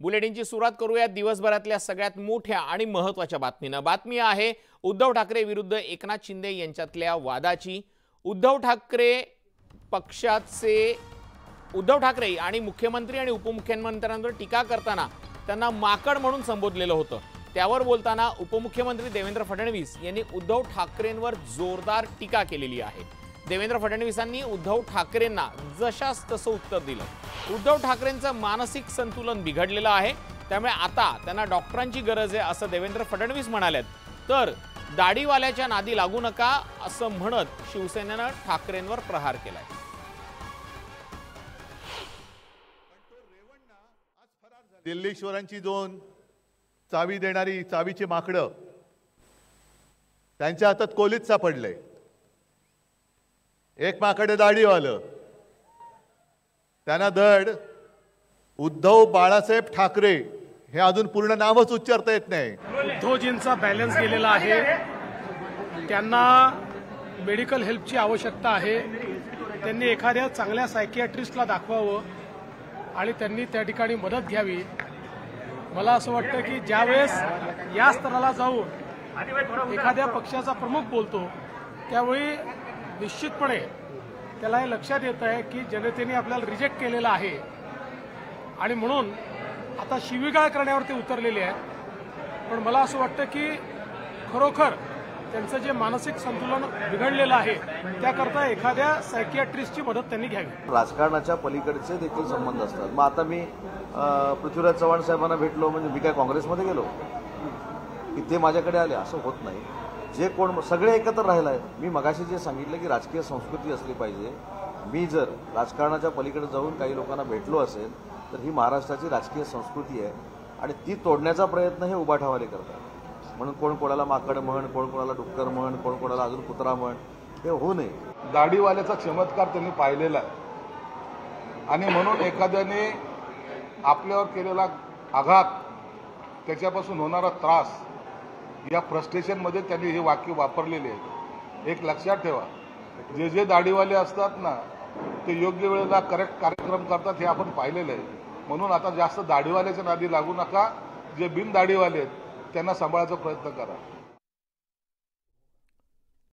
बुलेटिनची सुरुवात करूया दिवसभरातल्या सगळ्यात मोठ्या आणि महत्त्वाच्या बातमीनं। बातमी आहे उद्धव ठाकरे विरुद्ध एकनाथ शिंदे यांच्यातल्या वादाची। उद्धव ठाकरे आणि मुख्यमंत्री आणि उपमुख्यमंत्र्यांवर टीका करताना त्यांना माकड म्हणून संबोधलेलं होतं। त्यावर बोलताना उपमुख्यमंत्री देवेंद्र फडणवीस यांनी उद्धव ठाकरेंवर जोरदार टीका केलेली आहे। देवेंद्र फडणवीसांनी उद्धव ठाकरेंना जशास तसं उत्तर दिलं। उद्धव ठाकरेंचं मानसिक संतुलन बिघडलेलं आहे, त्यामुळे आता त्यांना डॉक्टरांची गरज आहे असं देवेंद्र फडणवीस म्हणालेत। तर दाढीवाल्याच्या नादी लागू नका असं म्हणत शिवसेनेनं ठाकरेंवर प्रहार केलाय। दिल्लीश्वरांची दोन चावी देणारी चावीची माकडं त्यांच्या हातात कोलीत सापडले। एक माकड दाढीवालं, त्यांना धड उद्धव बाळासाहेब ठाकरे हे अजून पूर्ण नावच उच्चारता येत नाही। उद्धवजींचा बॅलन्स गेलेला आहे, त्यांना मेडिकल हेल्पची आवश्यकता आहे। त्यांनी एखाद्या चांगल्या सायकियाट्रिस्टला दाखवावं आणि त्यांनी त्या ठिकाणी मदत घ्यावी। मला असं वाटतं की ज्यावेळेस या स्तराला जाऊन एखाद्या पक्षाचा प्रमुख बोलतो त्यावेळी निश्चितपणे त्याला हे लक्षात येत आहे की जनतेने आपल्याला रिजेक्ट केलेलं आहे आणि म्हणून आता शिवीगाळ करण्यावरती उतरलेले आहेत। पण मला असं वाटतं की खरोखर त्यांचं जे मानसिक संतुलन बिघडलेलं आहे त्याकरता एखाद्या सायकियाट्रिस्टची मदत त्यांनी घ्यावी। राजकारणाच्या पलीकडचे देखील संबंध असतात। मग आता मी पृथ्वीराज चव्हाण साहेबांना भेटलो म्हणजे मी काय काँग्रेसमध्ये गेलो की ते माझ्याकडे आले? असं होत नाही। जे कोण सगळे एकत्र राहिला आहे। मी मगाशी जे सांगितलं की राजकीय संस्कृती असली पाहिजे। मी जर राजकारणाच्या पलीकडे जाऊन काही लोकांना भेटलो असेल तर ही महाराष्ट्राची राजकीय संस्कृती आहे आणि ती तोडण्याचा प्रयत्न हे उबाठावाले करतात। म्हणून कोण कोणाला माकड म्हण, कोण कोणाला डुक्कर म्हण, कोण कोणाला अजून कुत्रा म्हण, हे होऊ नये। दाढीवाल्याचा चमत्कार त्यांनी पाहिलेला आहे आणि म्हणून एखाद्याने आपल्यावर केलेला आघात, त्याच्यापासून होणारा त्रास, या फ्रस्ट्रेशनमध्ये त्यांनी हे वाक्य वापरलेले आहे। एक लक्षात ठेवा, जे दाढीवाले असतात ना ते योग्य वेळेला करेक्ट कार्यक्रम करतात हे आपण पाहिलेलं आहे। म्हणून आता जास्त दाढीवाल्याच्या नादी लागू नका। जे बिन दाढीवाले आहेत त्यांना सांभाळायचा प्रयत्न करा।